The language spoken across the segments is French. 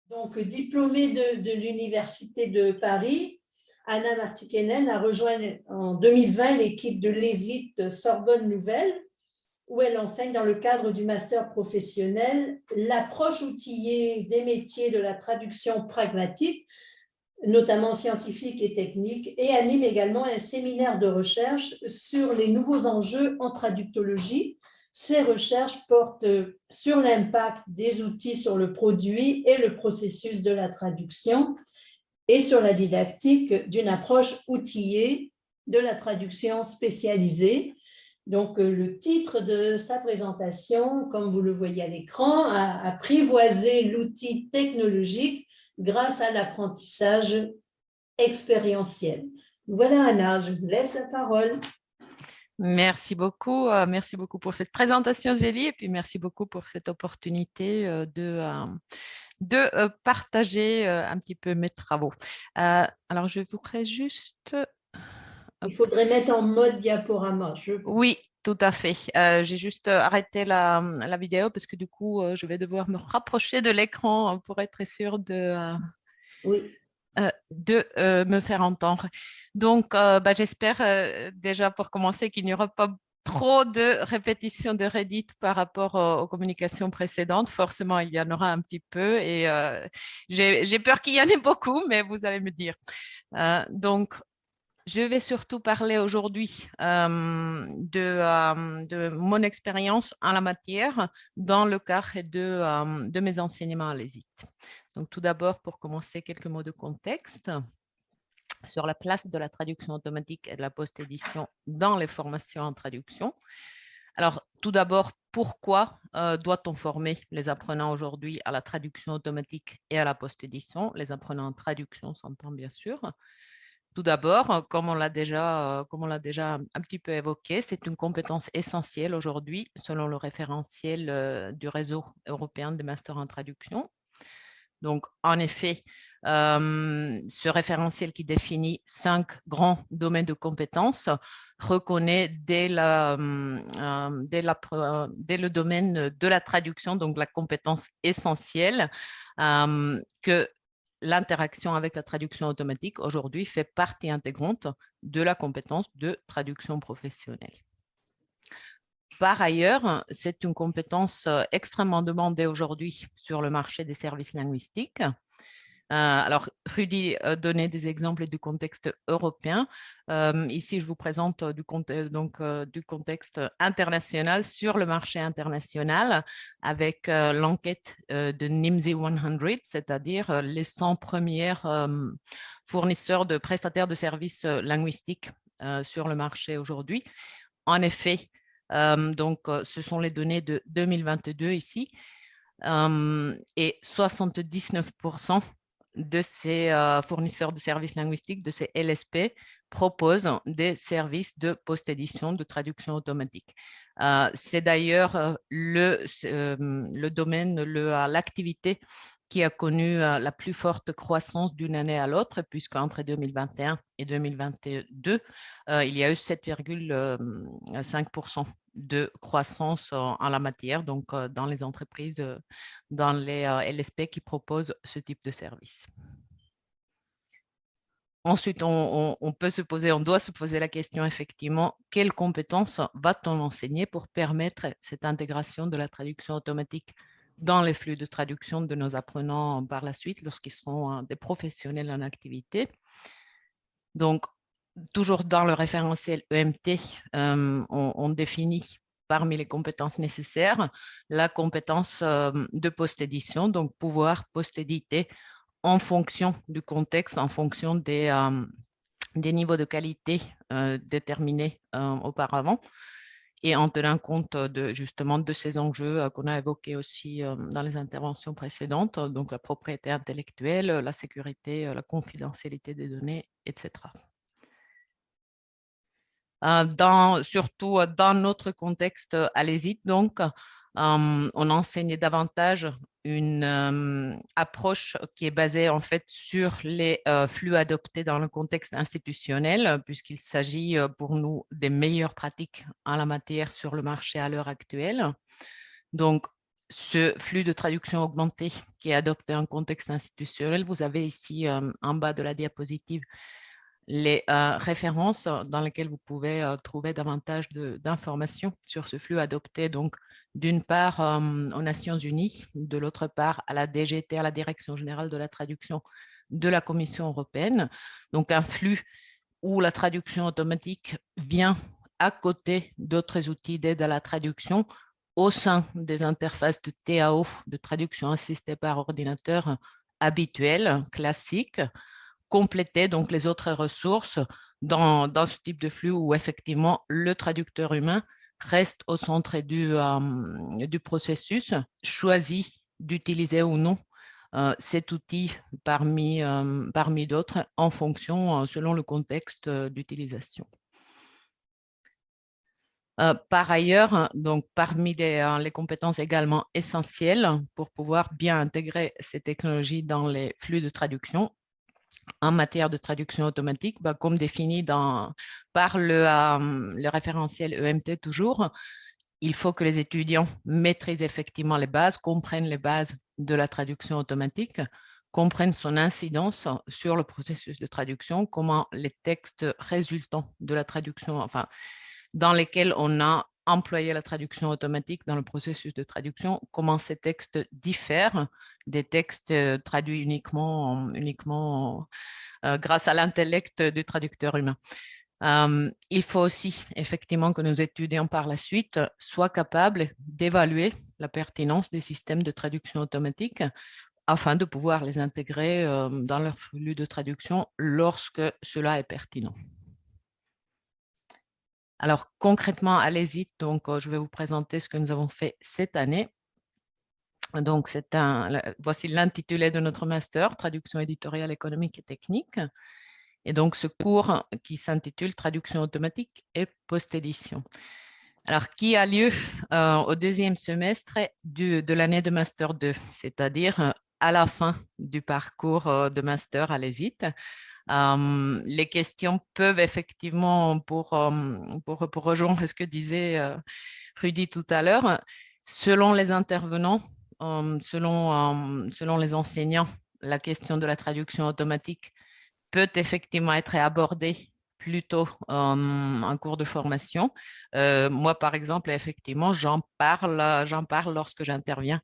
Donc, diplômée de l'Université de Paris, Anna Martikainen a rejoint en 2020 l'équipe de l'ESIT Sorbonne Nouvelle, où elle enseigne dans le cadre du master professionnel l'approche outillée des métiers de la traduction pragmatique, notamment scientifique et technique, et anime également un séminaire de recherche sur les nouveaux enjeux en traductologie. Ces recherches portent sur l'impact des outils sur le produit et le processus de la traduction et sur la didactique d'une approche outillée de la traduction spécialisée. Donc, le titre de sa présentation, comme vous le voyez à l'écran, apprivoiser l'outil technologique grâce à l'apprentissage expérientiel. Voilà, Anna, je vous laisse la parole. Merci beaucoup pour cette présentation, Zélie, et puis merci beaucoup pour cette opportunité de partager un petit peu mes travaux. Alors, je voudrais juste… Il faudrait mettre en mode diaporama. Oui, tout à fait. J'ai juste arrêté la vidéo parce que du coup, je vais devoir me rapprocher de l'écran pour être sûre oui. De me faire entendre. Donc, j'espère déjà pour commencer qu'il n'y aura pas trop de répétitions de Reddit par rapport aux communications précédentes. Forcément, il y en aura un petit peu et j'ai peur qu'il y en ait beaucoup, mais vous allez me dire. Donc, je vais surtout parler aujourd'hui de mon expérience en la matière dans le cadre de mes enseignements à l'ESIT. Donc, tout d'abord, pour commencer, quelques mots de contexte sur la place de la traduction automatique et de la post-édition dans les formations en traduction. Alors, tout d'abord, pourquoi doit-on former les apprenants aujourd'hui à la traduction automatique et à la post-édition? Les apprenants en traduction s'entend bien sûr. Tout d'abord, comme on l'a déjà un petit peu évoqué, c'est une compétence essentielle aujourd'hui selon le référentiel du réseau européen des masters en traduction. Donc, en effet, ce référentiel qui définit 5 grands domaines de compétences reconnaît dès le domaine de la traduction, donc la compétence essentielle, que l'interaction avec la traduction automatique aujourd'hui fait partie intégrante de la compétence de traduction professionnelle. Par ailleurs, c'est une compétence extrêmement demandée aujourd'hui sur le marché des services linguistiques. Alors, Rudy donnait des exemples du contexte européen. Ici, je vous présente du contexte international sur le marché international avec l'enquête de NIMSY 100, c'est-à-dire les 100 premiers fournisseurs de prestataires de services linguistiques sur le marché aujourd'hui. En effet, ce sont les données de 2022 ici, et 79% de ces fournisseurs de services linguistiques, de ces LSP, proposent des services de post-édition, de traduction automatique. C'est d'ailleurs le domaine, l'activité qui a connu la plus forte croissance d'une année à l'autre, puisqu'entre 2021 et 2022, il y a eu 7,5% de croissance en la matière, donc dans les entreprises, dans les LSP qui proposent ce type de service. Ensuite, on doit se poser la question effectivement, quelles compétences va-t-on enseigner pour permettre cette intégration de la traduction automatique dans les flux de traduction de nos apprenants par la suite lorsqu'ils seront des professionnels en activité. Donc, toujours dans le référentiel EMT, on définit parmi les compétences nécessaires la compétence de post-édition, donc pouvoir post-éditer en fonction du contexte, en fonction des niveaux de qualité déterminés auparavant, et en tenant compte justement de ces enjeux qu'on a évoqués aussi dans les interventions précédentes, donc la propriété intellectuelle, la sécurité, la confidentialité des données, etc. Surtout dans notre contexte à l'ESIT, donc, on enseigne davantage une approche qui est basée en fait sur les flux adoptés dans le contexte institutionnel, puisqu'il s'agit pour nous des meilleures pratiques en la matière sur le marché à l'heure actuelle. Donc, ce flux de traduction augmentée qui est adopté en contexte institutionnel, vous avez ici en bas de la diapositive les références dans lesquelles vous pouvez trouver davantage d'informations sur ce flux adopté, donc d'une part aux Nations Unies, de l'autre part à la DGT, à la Direction générale de la traduction de la Commission européenne. Donc un flux où la traduction automatique vient à côté d'autres outils d'aide à la traduction au sein des interfaces de TAO, de traduction assistée par ordinateur habituelles, classiques, compléter donc les autres ressources dans ce type de flux où effectivement le traducteur humain reste au centre du processus, choisit d'utiliser ou non cet outil parmi d'autres en fonction, selon le contexte d'utilisation. Par ailleurs, donc parmi les compétences également essentielles pour pouvoir bien intégrer ces technologies dans les flux de traduction, en matière de traduction automatique, comme défini par le référentiel EMT toujours, il faut que les étudiants maîtrisent effectivement les bases, comprennent les bases de la traduction automatique, comprennent son incidence sur le processus de traduction, comment les textes résultants de la traduction, enfin, dans lesquels on a employé la traduction automatique dans le processus de traduction, comment ces textes diffèrent des textes traduits uniquement grâce à l'intellect du traducteur humain. Il faut aussi effectivement que nos étudiants par la suite soient capables d'évaluer la pertinence des systèmes de traduction automatique afin de pouvoir les intégrer dans leur flux de traduction lorsque cela est pertinent. Alors concrètement, à l'ESIT, donc je vais vous présenter ce que nous avons fait cette année. Donc voici l'intitulé de notre master, traduction éditoriale économique et technique. Et donc, ce cours qui s'intitule Traduction automatique et post-édition. Alors, qui a lieu au deuxième semestre de l'année de Master 2, c'est-à-dire à la fin du parcours de Master à l'ESIT. Les questions peuvent effectivement, pour rejoindre ce que disait Rudy tout à l'heure, selon les intervenants, selon les enseignants, la question de la traduction automatique peut effectivement être abordé plutôt en cours de formation. Moi, par exemple, effectivement, j'en parle lorsque j'interviens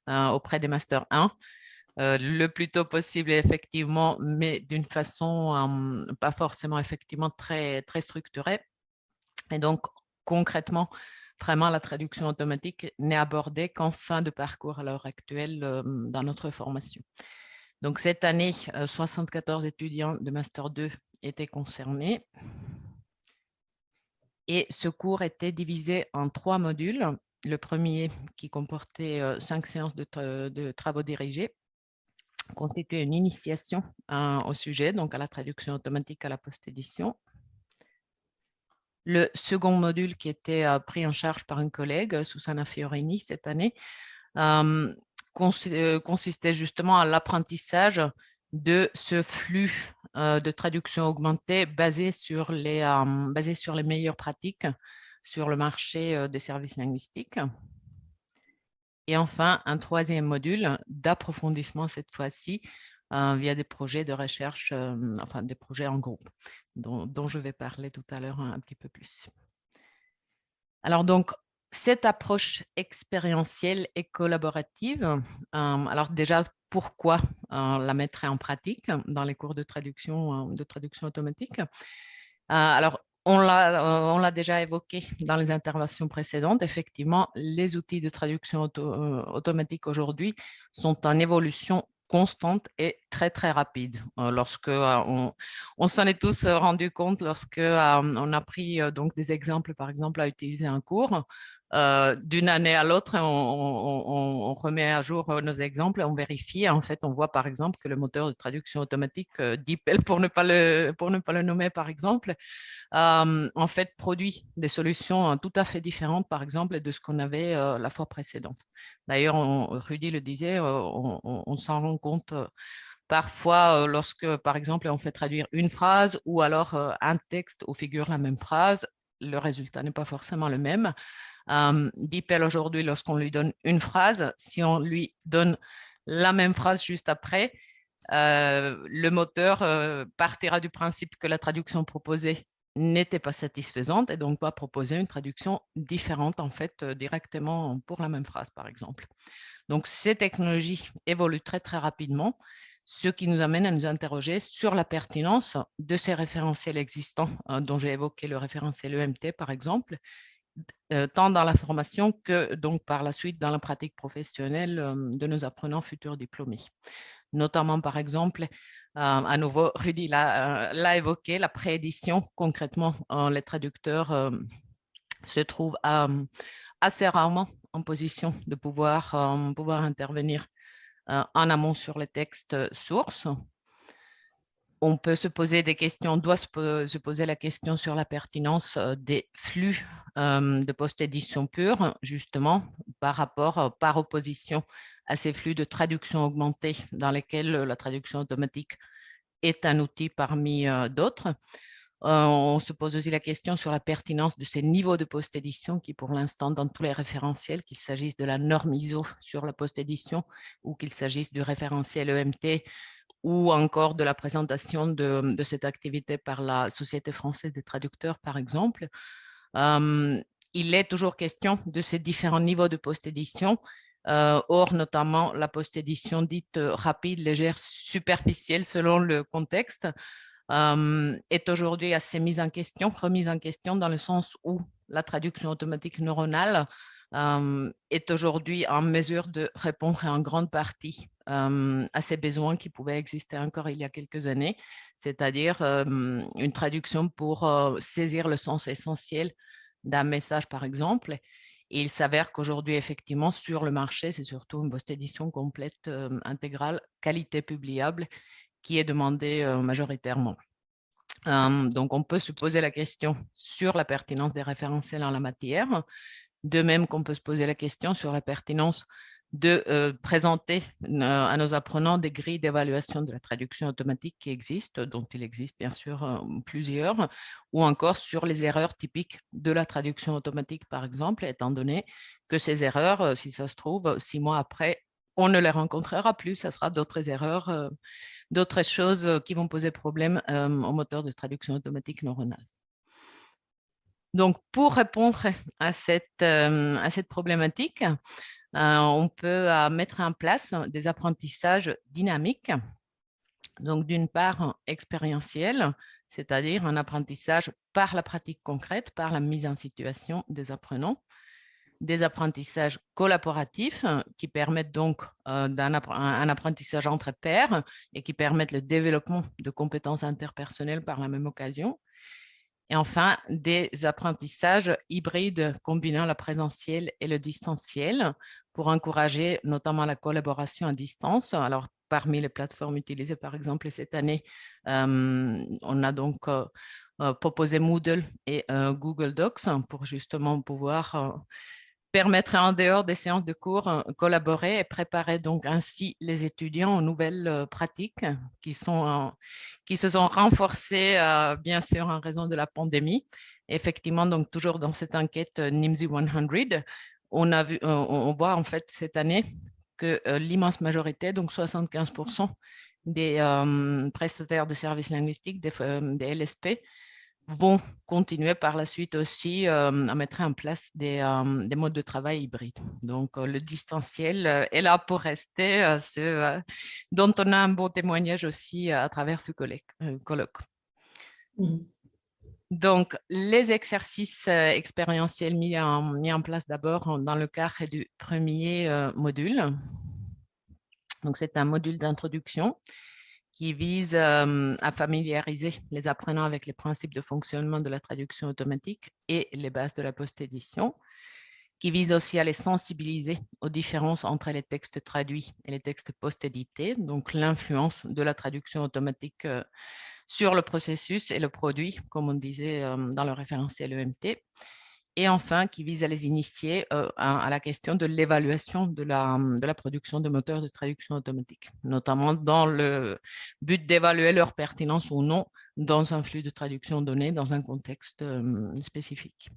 auprès des Master 1, le plus tôt possible, effectivement, mais d'une façon pas forcément effectivement très, très structurée. Et donc, concrètement, vraiment, la traduction automatique n'est abordée qu'en fin de parcours à l'heure actuelle dans notre formation. Donc, cette année, 74 étudiants de Master 2 étaient concernés. Et ce cours était divisé en 3 modules. Le premier, qui comportait 5 séances de travaux dirigés, constituait une initiation au sujet, donc à la traduction automatique à la post-édition. Le second module, qui était pris en charge par une collègue, Susanna Fiorini, cette année, consistait justement à l'apprentissage de ce flux de traduction augmentée basé sur les meilleures pratiques sur le marché des services linguistiques. Et enfin, un troisième module d'approfondissement cette fois-ci via des projets de recherche, enfin des projets en groupe, dont je vais parler tout à l'heure un petit peu plus. Alors donc, cette approche expérientielle et collaborative, alors déjà, pourquoi la mettre en pratique dans les cours de traduction automatique? Alors, on l'a déjà évoqué dans les interventions précédentes. Effectivement, les outils de traduction automatique aujourd'hui sont en évolution constante et très, très rapide. Lorsque on s'en est tous rendu compte lorsque on a pris donc des exemples, par exemple, à utiliser en cours. D'une année à l'autre, on remet à jour nos exemples et on vérifie. En fait, on voit par exemple que le moteur de traduction automatique DeepL, pour ne pas le nommer par exemple, en fait, produit des solutions tout à fait différentes, par exemple, de ce qu'on avait la fois précédente. D'ailleurs, Rudy le disait, on s'en rend compte parfois lorsque, par exemple, on fait traduire une phrase ou alors un texte où figure la même phrase. le résultat n'est pas forcément le même. DeepL aujourd'hui, lorsqu'on lui donne une phrase, si on lui donne la même phrase juste après, le moteur partira du principe que la traduction proposée n'était pas satisfaisante et donc va proposer une traduction différente en fait directement pour la même phrase par exemple. Donc ces technologies évoluent très très rapidement, ce qui nous amène à nous interroger sur la pertinence de ces référentiels existants dont j'ai évoqué le référentiel EMT par exemple, tant dans la formation que donc par la suite dans la pratique professionnelle de nos apprenants futurs diplômés. Notamment, par exemple, à nouveau, Rudy l'a évoqué, la préédition. Concrètement, les traducteurs se trouvent assez rarement en position de pouvoir intervenir en amont sur les textes sources. On peut se poser des questions, on doit se poser la question sur la pertinence des flux de post-édition pure, justement, par opposition à ces flux de traduction augmentée dans lesquels la traduction automatique est un outil parmi d'autres. On se pose aussi la question sur la pertinence de ces niveaux de post-édition qui, pour l'instant, dans tous les référentiels, qu'il s'agisse de la norme ISO sur la post-édition ou qu'il s'agisse du référentiel EMT, ou encore de la présentation de cette activité par la Société française des traducteurs, par exemple. Il est toujours question de ces différents niveaux de post-édition. Or, notamment, la post-édition dite rapide, légère, superficielle, selon le contexte, est aujourd'hui assez remise en question dans le sens où la traduction automatique neuronale est aujourd'hui en mesure de répondre en grande partie à ces besoins qui pouvaient exister encore il y a quelques années, c'est-à-dire une traduction pour saisir le sens essentiel d'un message, par exemple. Et il s'avère qu'aujourd'hui, effectivement, sur le marché, c'est surtout une post-édition complète, intégrale, qualité publiable, qui est demandée majoritairement. Donc, on peut se poser la question sur la pertinence des référentiels en la matière, de même qu'on peut se poser la question sur la pertinence de présenter à nos apprenants des grilles d'évaluation de la traduction automatique qui existent, dont il existe bien sûr plusieurs, ou encore sur les erreurs typiques de la traduction automatique, par exemple, étant donné que ces erreurs, si ça se trouve, 6 mois après, on ne les rencontrera plus, ça sera d'autres erreurs, d'autres choses qui vont poser problème au moteur de traduction automatique neuronale. Donc, pour répondre à cette problématique, on peut mettre en place des apprentissages dynamiques. Donc, d'une part, expérientiel, c'est-à-dire un apprentissage par la pratique concrète, par la mise en situation des apprenants. Des apprentissages collaboratifs qui permettent donc un apprentissage entre pairs et qui permettent le développement de compétences interpersonnelles par la même occasion. Et enfin, des apprentissages hybrides combinant le présentiel et le distanciel pour encourager notamment la collaboration à distance. Alors, parmi les plateformes utilisées, par exemple, cette année, on a donc proposé Moodle et Google Docs pour justement pouvoir permettre en dehors des séances de cours, collaborer et préparer donc ainsi les étudiants aux nouvelles pratiques qui se sont renforcées bien sûr en raison de la pandémie. Effectivement, donc toujours dans cette enquête NIMSY 100, on voit en fait cette année que l'immense majorité, donc 75% des prestataires de services linguistiques, des LSP, vont continuer par la suite aussi à mettre en place des modes de travail hybrides. Donc, le distanciel est là pour rester, ce dont on a un bon témoignage aussi à travers ce colloque. Donc, les exercices expérientiels mis en place d'abord dans le cadre du premier module. Donc, c'est un module d'introduction qui vise à familiariser les apprenants avec les principes de fonctionnement de la traduction automatique et les bases de la post-édition, qui vise aussi à les sensibiliser aux différences entre les textes traduits et les textes post-édités, donc l'influence de la traduction automatique sur le processus et le produit, comme on disait dans le référentiel EMT. Et enfin, qui vise à les initier à la question de l'évaluation de la production de moteurs de traduction automatique, notamment dans le but d'évaluer leur pertinence ou non dans un flux de traduction donné, dans un contexte spécifique.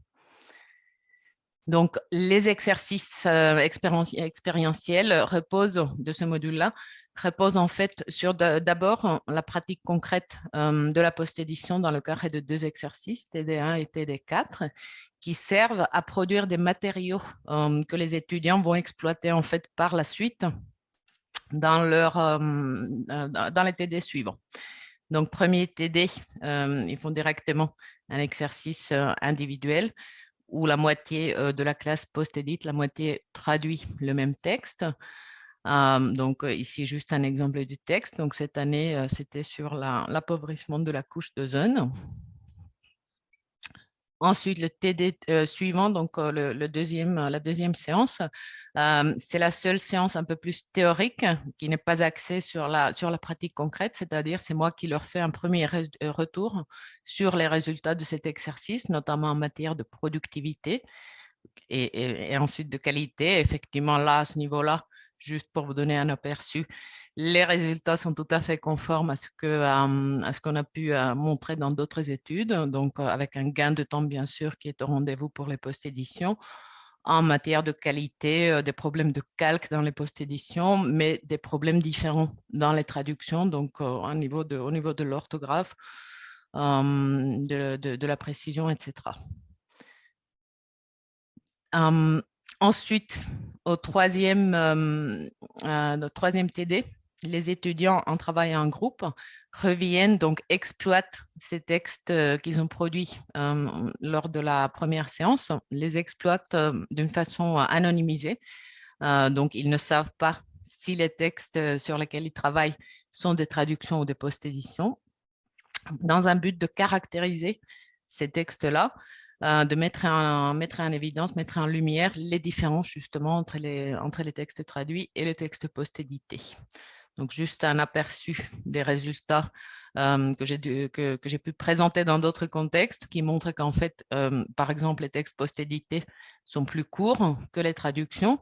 Donc, les exercices expérientiels reposent de ce module-là, reposent en fait sur d'abord la pratique concrète de la post-édition dans le cadre de 2 exercices, TD1 et TD4, qui servent à produire des matériaux que les étudiants vont exploiter en fait par la suite dans les TD suivants. Donc, premier TD, ils font directement un exercice individuel où la moitié de la classe post-édite, la moitié traduit le même texte. Donc, ici, juste un exemple du texte. Donc, cette année, c'était sur l'appauvrissement de la couche d'ozone. Ensuite, le TD suivant, donc la deuxième séance, c'est la seule séance un peu plus théorique qui n'est pas axée sur la pratique concrète, c'est-à-dire c'est moi qui leur fais un premier retour sur les résultats de cet exercice, notamment en matière de productivité et ensuite de qualité. Effectivement, là, à ce niveau-là, juste pour vous donner un aperçu, les résultats sont tout à fait conformes à ce qu'on a pu montrer dans d'autres études, donc avec un gain de temps, bien sûr, qui est au rendez-vous pour les post-éditions. En matière de qualité, des problèmes de calque dans les post-éditions, mais des problèmes différents dans les traductions, donc au niveau de l'orthographe, de la précision, etc. Ensuite, au troisième TD, les étudiants en travail en groupe reviennent, donc exploitent ces textes qu'ils ont produits lors de la première séance, les exploitent d'une façon anonymisée. Donc, ils ne savent pas si les textes sur lesquels ils travaillent sont des traductions ou des post-éditions, dans un but de caractériser ces textes-là, de mettre en évidence, mettre en lumière les différences justement entre les textes traduits et les textes post-édités. Donc, juste un aperçu des résultats que j'ai pu présenter dans d'autres contextes qui montrent qu'en fait, par exemple, les textes post-édités sont plus courts que les traductions,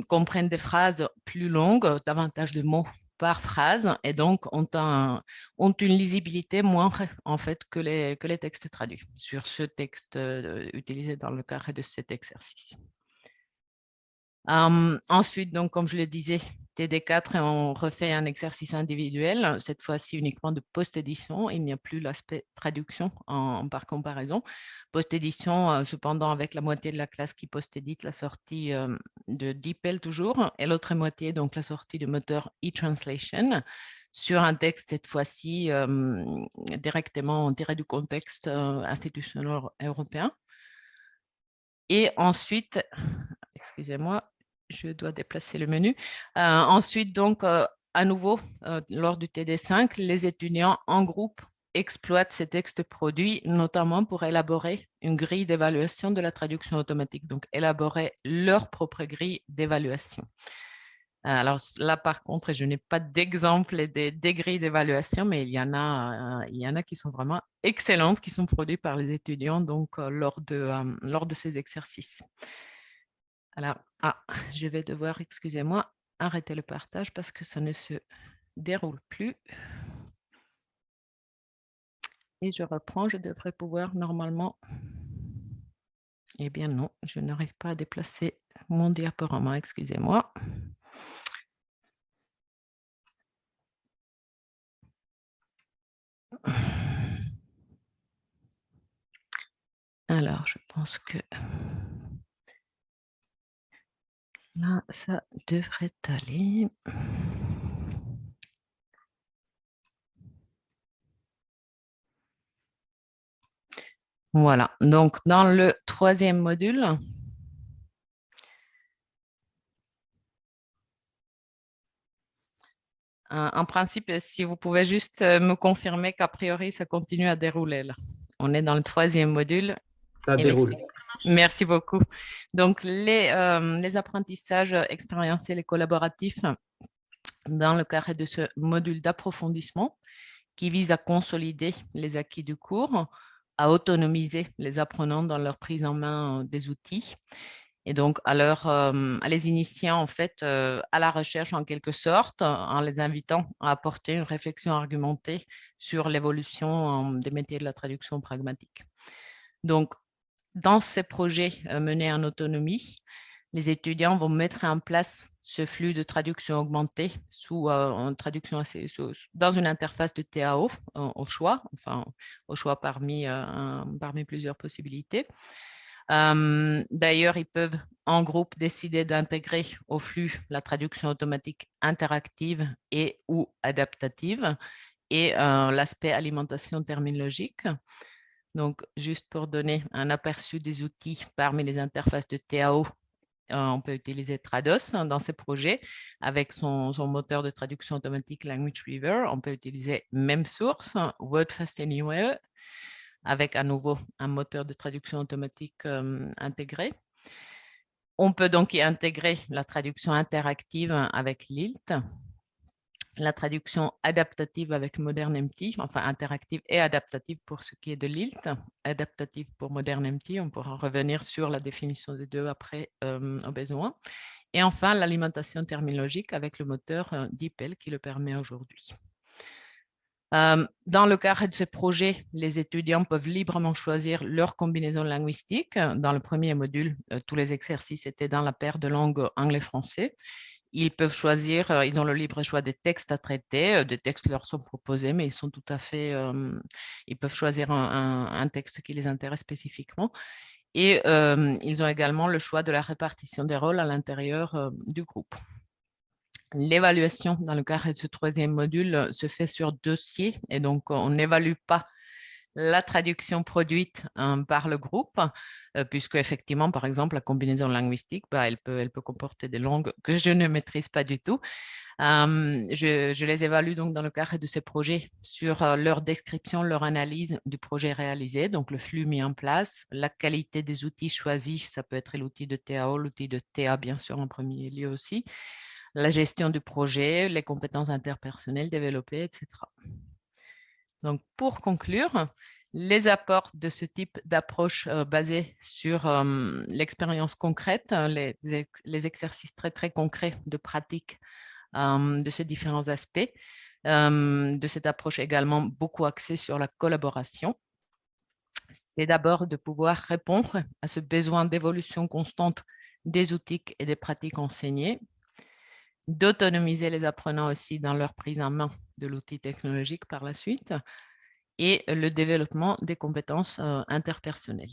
comprennent des phrases plus longues, davantage de mots par phrase, et donc ont une lisibilité moindre en fait que les textes traduits sur ce texte utilisé dans le cadre de cet exercice. Ensuite, donc, comme je le disais, TD4, on refait un exercice individuel, cette fois-ci uniquement de post-édition. Il n'y a plus l'aspect traduction par comparaison. Post-édition, cependant, avec la moitié de la classe qui post-édite la sortie de DeepL toujours, et l'autre moitié, donc la sortie de moteur e-translation, sur un texte, cette fois-ci, directement tiré du contexte institutionnel européen. Et ensuite, excusez-moi, je dois déplacer le menu. Ensuite, donc, à nouveau, lors du TD5, les étudiants en groupe exploitent ces textes produits, notamment pour élaborer une grille d'évaluation de la traduction automatique, donc élaborer leur propre grille d'évaluation. Alors là, par contre, je n'ai pas d'exemple des grilles d'évaluation, mais il y en a qui sont vraiment excellentes, qui sont produites par les étudiants donc, lors de ces exercices. Alors, je vais devoir, excusez-moi, arrêter le partage parce que ça ne se déroule plus. Et je reprends, je devrais pouvoir normalement... Eh bien non, je n'arrive pas à déplacer mon diaporama, excusez-moi. Alors, je pense que là, ça devrait aller. Voilà, donc dans le troisième module, en principe, si vous pouvez juste me confirmer qu'a priori, ça continue à dérouler là. On est dans le troisième module. Ça déroule. Merci beaucoup. Donc, les apprentissages expérientiels et collaboratifs dans le cadre de ce module d'approfondissement qui vise à consolider les acquis du cours, à autonomiser les apprenants dans leur prise en main des outils Et donc, à les initier en fait à la recherche en quelque sorte, en les invitant à apporter une réflexion argumentée sur l'évolution des métiers de la traduction pragmatique. Donc, dans ces projets menés en autonomie, les étudiants vont mettre en place ce flux de traduction augmentée dans une interface de TAO au choix, parmi plusieurs possibilités. D'ailleurs, ils peuvent en groupe décider d'intégrer au flux la traduction automatique interactive et ou adaptative et l'aspect alimentation terminologique. Donc, juste pour donner un aperçu des outils parmi les interfaces de TAO, on peut utiliser Trados dans ces projets avec son moteur de traduction automatique Language Weaver. On peut utiliser MemSource, WordFast Anywhere, avec à nouveau un moteur de traduction automatique intégré. On peut donc y intégrer la traduction interactive avec Lilt, la traduction adaptative avec ModernMT, enfin interactive et adaptative pour ce qui est de Lilt, adaptative pour ModernMT, on pourra revenir sur la définition des deux après au besoin. Et enfin, l'alimentation terminologique avec le moteur DeepL qui le permet aujourd'hui. Dans le cadre de ce projet, les étudiants peuvent librement choisir leur combinaison linguistique. Dans le premier module, tous les exercices étaient dans la paire de langues anglais-français. Ils peuvent choisir, ils ont le libre choix des textes à traiter, des textes leur sont proposés, mais ils sont tout à fait, ils peuvent choisir un texte qui les intéresse spécifiquement. Et ils ont également le choix de la répartition des rôles à l'intérieur du groupe. L'évaluation dans le cadre de ce troisième module se fait sur dossier et donc on n'évalue pas la traduction produite par le groupe, puisque effectivement, par exemple, la combinaison linguistique, elle peut comporter des langues que je ne maîtrise pas du tout. Je les évalue donc dans le cadre de ces projets sur leur description, leur analyse du projet réalisé, donc le flux mis en place, la qualité des outils choisis, ça peut être l'outil de TAO, l'outil de TA bien sûr en premier lieu aussi, la gestion du projet, les compétences interpersonnelles développées, etc. Donc, pour conclure, les apports de ce type d'approche basée sur l'expérience concrète, les exercices très, très concrets de pratique de ces différents aspects, de cette approche également beaucoup axée sur la collaboration. C'est d'abord de pouvoir répondre à ce besoin d'évolution constante des outils et des pratiques enseignées, d'autonomiser les apprenants aussi dans leur prise en main de l'outil technologique par la suite et le développement des compétences interpersonnelles.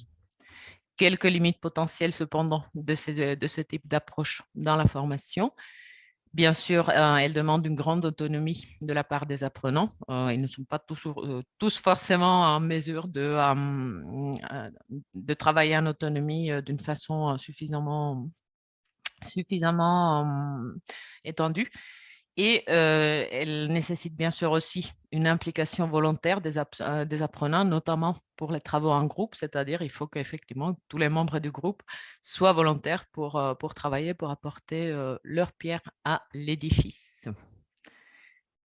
Quelques limites potentielles cependant de ce type d'approche dans la formation. Bien sûr, elle demande une grande autonomie de la part des apprenants. Ils ne sont pas tous forcément en mesure de travailler en autonomie d'une façon suffisamment étendue. Et elle nécessite bien sûr aussi une implication volontaire des apprenants, notamment pour les travaux en groupe, c'est-à-dire il faut qu'effectivement tous les membres du groupe soient volontaires pour travailler, pour apporter leur pierre à l'édifice.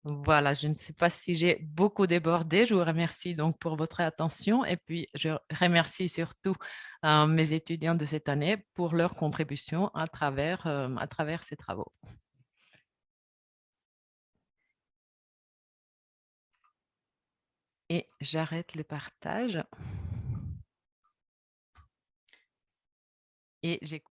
Voilà, je ne sais pas si j'ai beaucoup débordé. Je vous remercie donc pour votre attention et puis je remercie surtout mes étudiants de cette année pour leur contribution à travers ces travaux. Et j'arrête le partage. Et j'écoute.